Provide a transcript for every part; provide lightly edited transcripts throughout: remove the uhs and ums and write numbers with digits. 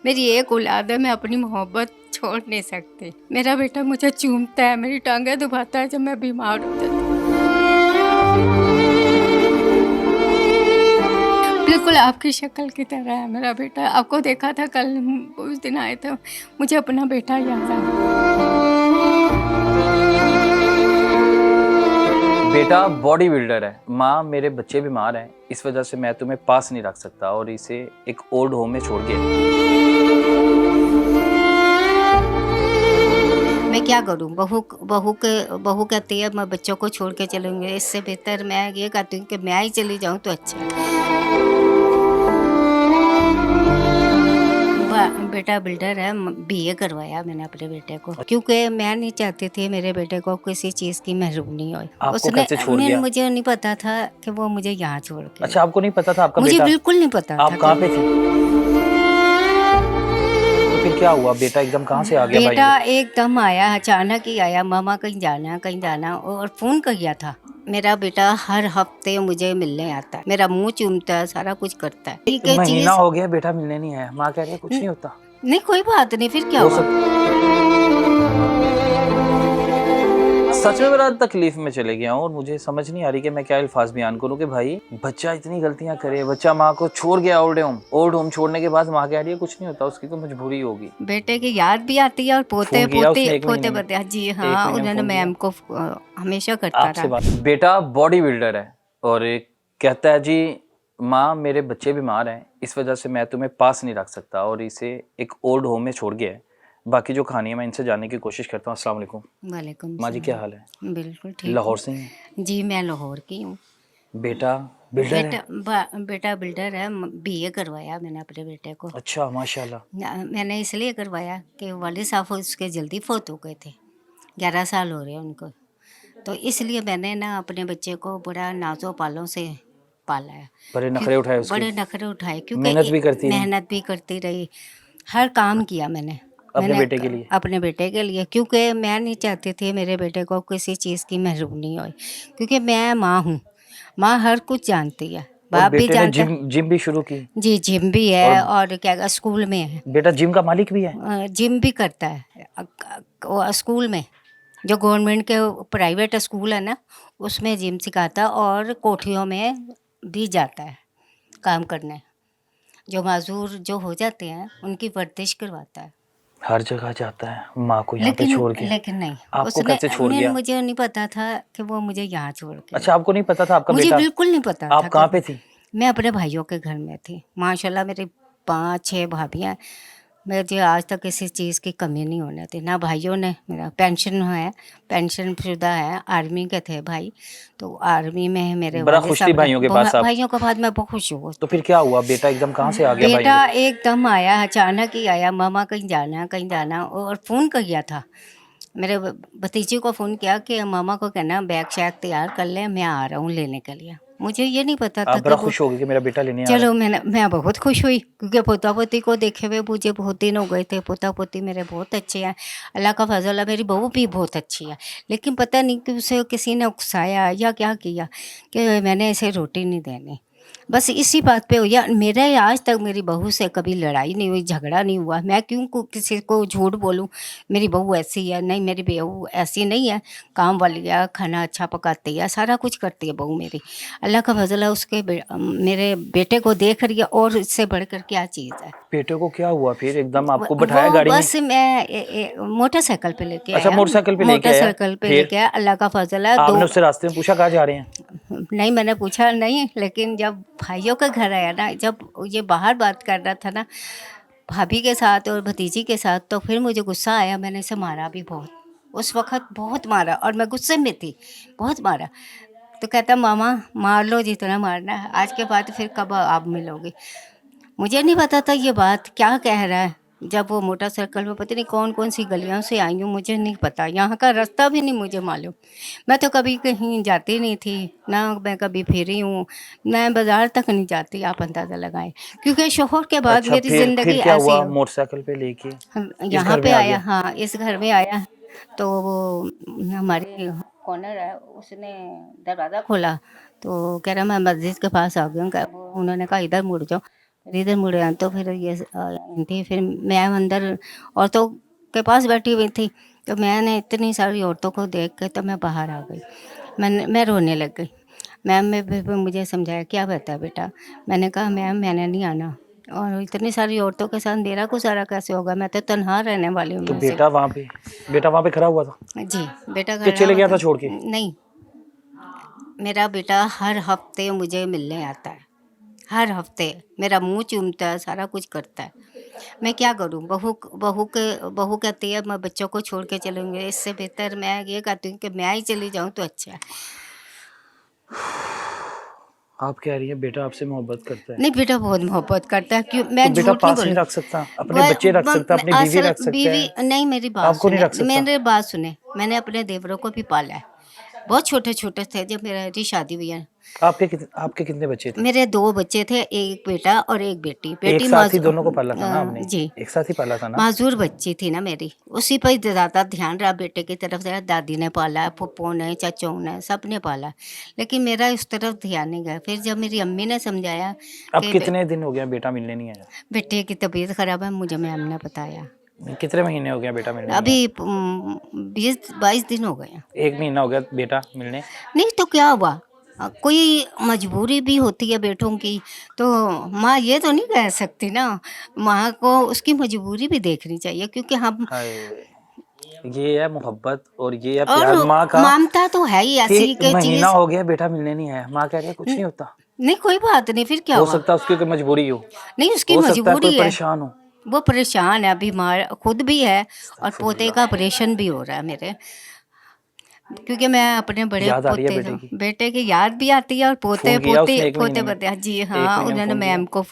मेरी एक औलाद है, मैं अपनी मोहब्बत छोड़ नहीं सकती। मेरा बेटा मुझे चूमता है, मेरी टांगें दबाता है जब मैं बीमार हो जाती हूँ। बिल्कुल आपकी शक्ल की तरह है मेरा बेटा। आपको देखा था कल, उस दिन आए थे, मुझे अपना बेटा याद आ। बेटा बॉडी बिल्डर है, माँ मेरे बच्चे बीमार हैं, इस वजह से मैं तुम्हें पास नहीं रख सकता और इसे एक ओल्ड होम में छोड़ के। मैं क्या करूं? बहू कहती है मैं बच्चों को छोड़ के चलूंगी। इससे बेहतर मैं ये कहती हूँ कि मैं ही चली जाऊं तो अच्छा है। बेटा बिल्डर है, बीए करवाया मैंने अपने बेटे को, क्योंकि मैं नहीं चाहती थी मेरे बेटे को किसी चीज़ की महरूमी हो। आपको उसने कैसे छोड़ गया? मुझे नहीं पता था कि वो मुझे यहाँ छोड़ के। अच्छा, आपको नहीं पता था आपका मुझे बेटा? बिल्कुल नहीं पता था। आप कहाँ पे थी? तो फिर क्या हुआ? बेटा एकदम कहाँ से आ गया भाई? बेटा एकदम आया, अचानक ही आया। मामा कहीं जाना और फ़ोन किया था। मेरा बेटा हर हफ्ते मुझे मिलने आता है, मेरा मुंह चूमता है, सारा कुछ करता है। ठीक है, महीना चीज हो गया बेटा मिलने नहीं आया, माँ कह रही है कुछ नहीं होता। नहीं, कोई बात नहीं, फिर क्या हो हुआ? सच में बड़ा तकलीफ में चले गया हूँ और मुझे समझ नहीं आ रही कि मैं क्या अल्फाज बयान करूँ कि भाई बच्चा इतनी गलतियां करे, बच्चा माँ को छोड़ गया ओल्ड होम छोड़ने के बाद माँ कह रही है कुछ नहीं होता, उसकी तो मजबूरी होगी। बेटे की याद भी आती है और फोन किया उसने एक महीने में? पोते जी एक हाँ, महीने में उन्होंने फोन किया? मैम को हमेशा करता आपसे रहा। बात। बेटा बॉडी बिल्डर है और एक कहता है जी माँ मेरे बच्चे बीमार हैं, इस वजह से मैं तुम्हें पास नहीं रख सकता और इसे एक ओल्ड होम में छोड़ गया है। बाकी जो कहानी है मैं इनसे जानने की कोशिश करता हूँ। अस्सलाम वालेकुम। वालेकुम माँ जी क्या सलाम। हाल है? बिल्कुल ठीक हूँ लाहौर से ही हैं? जी, मैं लाहौर की हूँ। बेटा बिल्डर है? बेटा बिल्डर है, बीए करवाया मैंने अपने बेटे को। अच्छा माशाल्लाह। मैंने इसलिए करवाया कि वालिद साहब उसके जल्दी फौत हो गए थे, 11 साल हो रहे हैं उनको। तो इसलिए मैंने ना अपने बच्चे को बड़ा नाजो पालों से पाला है। बड़े नखरे उठाए उसके? बड़े नखरे उठाए, क्योंकि मेहनत भी करती रही मेहनत भी करती रही, हर काम किया मैंने। अपने बेटे के लिए? अपने बेटे के लिए, क्योंकि मैं नहीं चाहती थी मेरे बेटे को किसी चीज़ की महरूमी हो, क्योंकि मैं माँ हूँ। माँ हर कुछ जानती है, और बाप भी बेटे ने जानता है। जिम भी शुरू की? जी, जिम भी और है और क्या स्कूल में है। बेटा जिम का मालिक भी है? जिम भी करता है वो स्कूल में, जो गवर्नमेंट के प्राइवेट स्कूल है ना, उसमें जिम सिखाता है और कोठियों में भी जाता है काम करने। जो माजूर जो हो जाते हैं उनकी वर्जिश करवाता है। हर जगह जाता है माँ को यहाँ पे लेकिन छोड़ के? लेकिन नहीं, आपको उसने कैसे छोड़ गया? मुझे नहीं पता था कि वो मुझे यहाँ छोड़ के अच्छा, आपको नहीं पता था आपका मुझे बेटा? बिल्कुल नहीं पता था आप कि कहाँ पे थी? मैं अपने भाइयों के घर में थी। माशाल्लाह मेरी 5-6 भाभियाँ, मुझे आज तक किसी चीज़ की कमी नहीं होने दी। ना भाइयों ने, मेरा पेंशन शुदा है, आर्मी के थे भाई, तो आर्मी में मेरे बड़ा वालिद खुश थी साहब ने भाइयों के पास आप? भाइयों के बाद मैं बहुत खुश हूँ। तो फिर क्या हुआ? बेटा एकदम कहाँ से आ गया भाई? बेटा एकदम आया, अचानक ही आया। मामा कहीं जाना और फ़ोन किया था। मेरे भतीजे को फ़ोन किया कि मामा को कहना बैग शैग तैयार कर ले, मैं आ रहा हूँ लेने के लिए। मुझे ये नहीं पता था आप कि बड़ा वो। खुश हो गए कि मेरा बेटा लेने आ रहा चलो मैं बहुत खुश हुई, क्योंकि पोता पोती को देखे हुए मुझे बहुत दिन हो गए थे। पोता पोती मेरे बहुत अच्छे हैं, अल्लाह का फजल है। मेरी बहू भी बहुत अच्छी है, लेकिन पता नहीं कि उसे किसी ने उकसाया या क्या किया कि मैंने इसे रोटी नहीं देनी। बस इसी बात पे हुई। मेरे आज तक मेरी बहू से कभी लड़ाई नहीं हुई, झगड़ा नहीं हुआ। मैं क्यों किसी को झूठ बोलूं? मेरी बहू ऐसी है नहीं, मेरी बहू ऐसी नहीं है। काम वाली है, खाना अच्छा पकाती है, सारा कुछ करती है बहू मेरी। अल्लाह का फजल है, मेरे बेटे को देख रही है, और इससे बढ़कर क्या चीज़ है। बेटे को क्या हुआ फिर? एकदम आपको वो बैठाया गाड़ी में? बस मैं मोटरसाइकिल पे लेके अच्छा, आया। मोटरसाइकिल पे लेके आया? मोटरसाइकिल पे फिर लेके आया, अल्लाह का फजल है। दो आपने उससे रास्ते में पूछा कहाँ जा रहे हैं? नहीं, मैंने पूछा नहीं, लेकिन जब भाइयों के घर आया ना, जब ये बाहर बात कर रहा था ना भाभी के साथ और भतीजी के साथ, तो फिर मुझे गुस्सा आया। मैंने इसे मारा भी बहुत, उस वक़्त बहुत मारा, और मैं गुस्से में थी, बहुत मारा। तो कहता मामा मार लो जितना मारना है, आज के बाद फिर कब आप मिलोगे। मुझे नहीं पता था ये बात क्या कह रहा है। जब वो मोटरसाइकिल में पता नहीं कौन कौन सी गलियों से आई हूँ, मुझे नहीं पता, यहाँ का रास्ता भी नहीं मुझे मालूम। मैं तो कभी कहीं जाती नहीं थी, ना मैं कभी फिरी हूँ, मैं बाज़ार तक नहीं जाती, आप अंदाज़ा लगाएं, क्योंकि शोहर के बाद अच्छा, मेरी फिर ज़िंदगी क्या ऐसी हुआ? है। मोटरसाइकिल पे लेके इस यहाँ घर पे में आ आया, गया? हाँ इस घर में आया, तो वो हमारी कॉर्नर है, उसने दरवाज़ा खोला, तो कह रहा मैं मस्जिद के पास आ गया हूँ। उन्होंने कहा इधर मुड़ जाओ, इधर मुड़े तो फिर ये थी, फिर मैं अंदर औरतों के पास बैठी हुई थी, तो मैंने इतनी सारी औरतों को देख के तो मैं बाहर आ गई। मैं रोने लग गई। मैम ने फिर मुझे समझाया, क्या बात है बेटा? मैंने कहा मैम मैंने नहीं आना, और इतनी सारी औरतों के साथ मेरा गुजारा कैसे होगा? मैं तो तनहा रहने वाली हूँ तो मैं से। बेटा वहाँ पे खड़ा हुआ था जी, बेटा कि खड़ा चले हुआ गया था। था छोड़ के? नहीं, मेरा बेटा हर हफ्ते मुझे मिलने आता है, हर हफ्ते मेरा मुंह चूमता है, सारा कुछ करता है। मैं क्या करूं? बहू कहती है मैं बच्चों को छोड़ के चलूंगी, इससे बेहतर मैं ये कहती हूँ कि मैं ही चली जाऊं तो अच्छा है। आप कह रही है बेटा आपसे मोहब्बत करता है, नहीं, बेटा बहुत मोहब्बत करता है, क्यों? तो मैं बेटा झूठ नहीं पास नहीं बोलूं। रख सकता? अपने बच्चे रख सकता, अपनी बीवी असल रख सकता बीवी है, नहीं, मेरी बात आपको नहीं सुने, रख सकता? मेरे बात सुने, मैंने अपने देवरों को भी पाला है। बहुत छोटे छोटे थे जब मेरी शादी हुई है। आपके कितने बच्चे थे? मेरे 2 बच्चे थे, एक बेटा और एक बेटी। एक बेटी साथ ही दोनों को पाला था ना आपने? जी, एक साथ ही पाला था ना? माज़ूर बच्ची थी ना मेरी, उसी पर ज़्यादा ध्यान रहा बेटे की तरफ से। दादी ने पाला, फूफो ने, चाचाओं ने, सब ने पाला, लेकिन मेरा उस तरफ ध्यान नहीं गया। फिर जब मेरी अम्मी ने समझाया अब कि कितने दिन हो गया बेटा मिलने नहीं आया? बेटे की तबीयत ख़राब है, मुझे मैम ने बताया। कितने महीने हो गया बेटा मिलने नहीं आया? अभी 20-22 दिन हो गए हैं। एक महीना हो गया बेटा मिलने? नहीं तो क्या हुआ? कोई मजबूरी भी होती है बेटों की, तो माँ ये तो नहीं कह सकती ना, माँ को उसकी मजबूरी भी देखनी चाहिए, क्योंकि हम हाय, ये है मोहब्बत और ये है और प्यार माँ का। ममता तो है ही कि ऐसी के महीना चीज। हो गया बेटा मिलने नहीं आया, माँ कह रही है कुछ नहीं होता। नहीं, कोई बात नहीं, फिर क्या हो हुआ? सकता है उसकी कोई मजबूरी हो नहीं, उसकी सकता है कोई मजबूरी है, परेशान हो। वो परेशान है, बीमार खुद भी है, और पोते अस्तगफुरुल्लाह। का ऑपरेशन भी हो रहा है मेरे, क्योंकि मैं अपने बड़े याद आ रही है पोते बेटे की? बेटे की याद भी आती है, और पोते फोन किया पोते उसने एक महीने पोते में? पोते जी एक हाँ, महीने में उन्होंने फोन किया? मैम को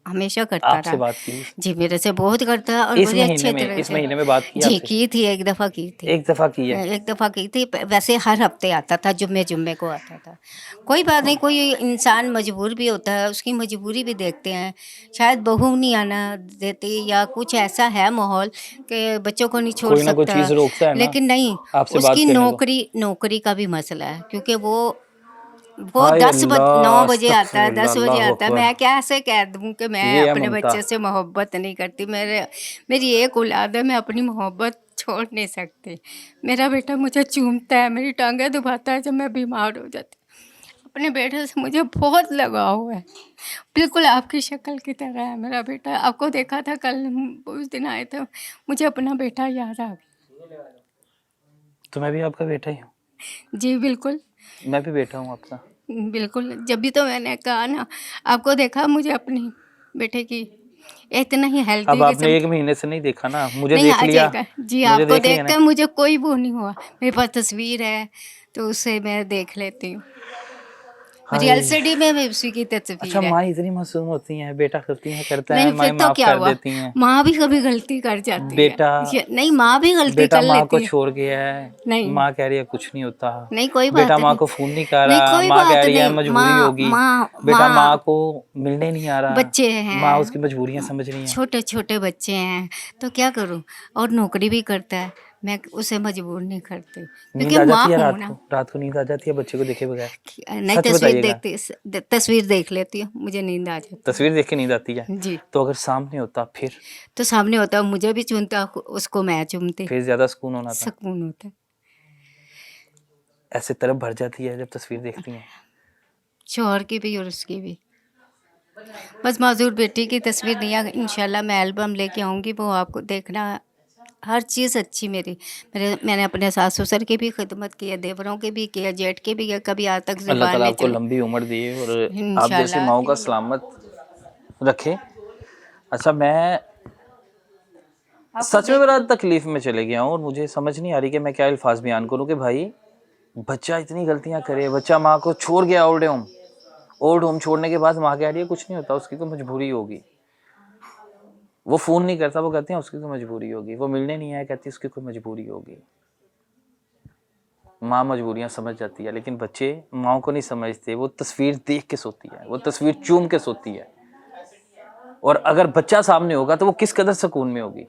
हमेशा करता आपसे रहा। बात की? जी, मेरे से बहुत करता है, और बड़े अच्छे तरह इस से। महीने में बात की जी, आपसे? की थी, एक दफ़ा की थी। एक दफा की है? एक दफ़ा की थी, वैसे हर हफ्ते आता था, जुम्मे जुम्मे को आता था। कोई बात नहीं, कोई इंसान मजबूर भी होता है, उसकी मजबूरी भी देखते हैं। शायद बहू नहीं आना देती, या कुछ ऐसा है माहौल कि बच्चों को नहीं छोड़ कोई ना कोई सकता, चीज रोकता है ना लेकिन नहीं, आपसे बात उसकी करने को। नौकरी का भी मसला है, क्योंकि वो हाय 9 अल्लाह, बजे आता है, अस्तगफिरुल्लाह, 10 बजे अल्लाहु आता है। अकबर। मैं कैसे कह दूँ कि मैं ये है अपने ममता। बच्चे से मोहब्बत नहीं करती? मेरी एक औलाद है, मैं अपनी मोहब्बत छोड़ नहीं सकती। मेरा बेटा मुझे चूमता है, मेरी टांगें दबाता है जब मैं बीमार हो जाती हूँ। अपने बेटे से मुझे बहुत लगाव है, बिल्कुल आपकी शक्ल की तरह है मेरा बेटा। आपको देखा था कल, उस दिन आए थे, मुझे अपना बेटा याद आ गया। तो मैं भी आपका बेटा ही हूँ। जी बिल्कुल, मैं भी बेटा हूँ आपका। बिल्कुल। जब भी तो मैंने कहा ना, आपको देखा मुझे अपनी बेटे की इतना ही अब हेल्दी आपने किस्म एक की। महीने से नहीं देखा ना, मुझे नहीं, देख आ लिया। जाएगा जी, मुझे आपको देख लिया ना। देखकर मुझे कोई वो नहीं हुआ। मेरे पास तस्वीर है, तो उससे मैं देख लेती हूँ। मेरी हाय। एलसीडी में भी उसी की अच्छा, तस्वीर है। माँ इतनी मासूम होती हैं, बेटा करती हैं करता है नहीं, माँ फिर तो माफ क्या कर हुआ? देती हैं। माँ भी कभी गलती कर जाती है। बेटा नहीं, माँ भी गलती बेटा कर माँ को लेती है। छोड़ गया है, नहीं, माँ कह रही है कुछ नहीं होता। नहीं, कोई बेटा बात माँ नहीं। को फोन नहीं कर नहीं, रहा, कोई माँ कह बात रही है नहीं। मजबूरी माँ होगी। माँ बेटा माँ माँ को मिलने नहीं आ रहा, बच्चे माँ हैं, उसकी मजबूरियां समझ रही हैं। छोटे छोटे बच्चे हैं, तो क्या करूं? और नौकरी भी करता है, मैं उसे मजबूर नहीं करती, नींद क्योंकि आ माँ जाती है हूँ रात ना। को? रात को नींद आ जाती है बच्चे को देखे बगैर? नहीं, सच बताइएगा। तस्वीर देख लेती हूँ, मुझे नींद आ जाती तस्वीर देख के नींद आती है? है जी। तो अगर सामने होता फिर? तो सामने होता, मुझे भी चूमता, उसको मैं चूमती, फिर ज्यादा सुकून होना था। सुकून होता। ऐसे तरफ भर जाती है जब तस्वीर देखती हैं। शौहर की भी और उसकी भी। बस माजूर बेटी की तस्वीर नहीं है, इंशाल्लाह मैं एल्बम लेके आऊँगी, वो आपको देखना। हर चीज़ अच्छी मैंने अपने सास ससुर की भी खिदमत की है, देवरों की भी की है, जेठ की भी है, कभी आज तक अल्लाह ज़ुबान ताला नहीं आपको चली। लंबी उम्र दिए और आप जैसे इंशाल्लाह। माओ का सलामत रखे। अच्छा, मैं सच में बड़ा तकलीफ में चले गया हूँ और मुझे समझ नहीं आ रही कि मैं क्या अल्फाज बयान करूँ कि भाई बच्चा इतनी गलतियां करे, बच्चा माँ को छोड़ गया ओल्ड होम छोड़ने के बाद माँ कह रही है कुछ नहीं होता, उसकी तो मजबूरी होगी। वो फोन नहीं करता, वो कहती है उसकी तो मजबूरी होगी। वो मिलने नहीं आया, कहती है उसकी कोई मजबूरी होगी। माँ मजबूरियां समझ जाती है, लेकिन बच्चे माँ को नहीं समझते। वो तस्वीर देख के सोती है, वो तस्वीर चूम के सोती है। और अगर बच्चा सामने होगा तो वो किस कदर सुकून में होगी।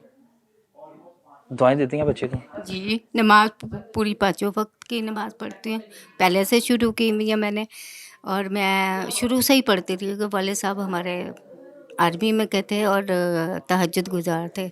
दुआएं देती हैं बच्चे को। जी, नमाज पूरी 5 वक्त की नमाज पढ़ती हूँ, पहले से शुरू की हुई है मैंने, और मैं शुरू से ही पढ़ती थी, क्योंकि वाले साहब हमारे आर्मी में के थे और तहज्जुद गुजार थे।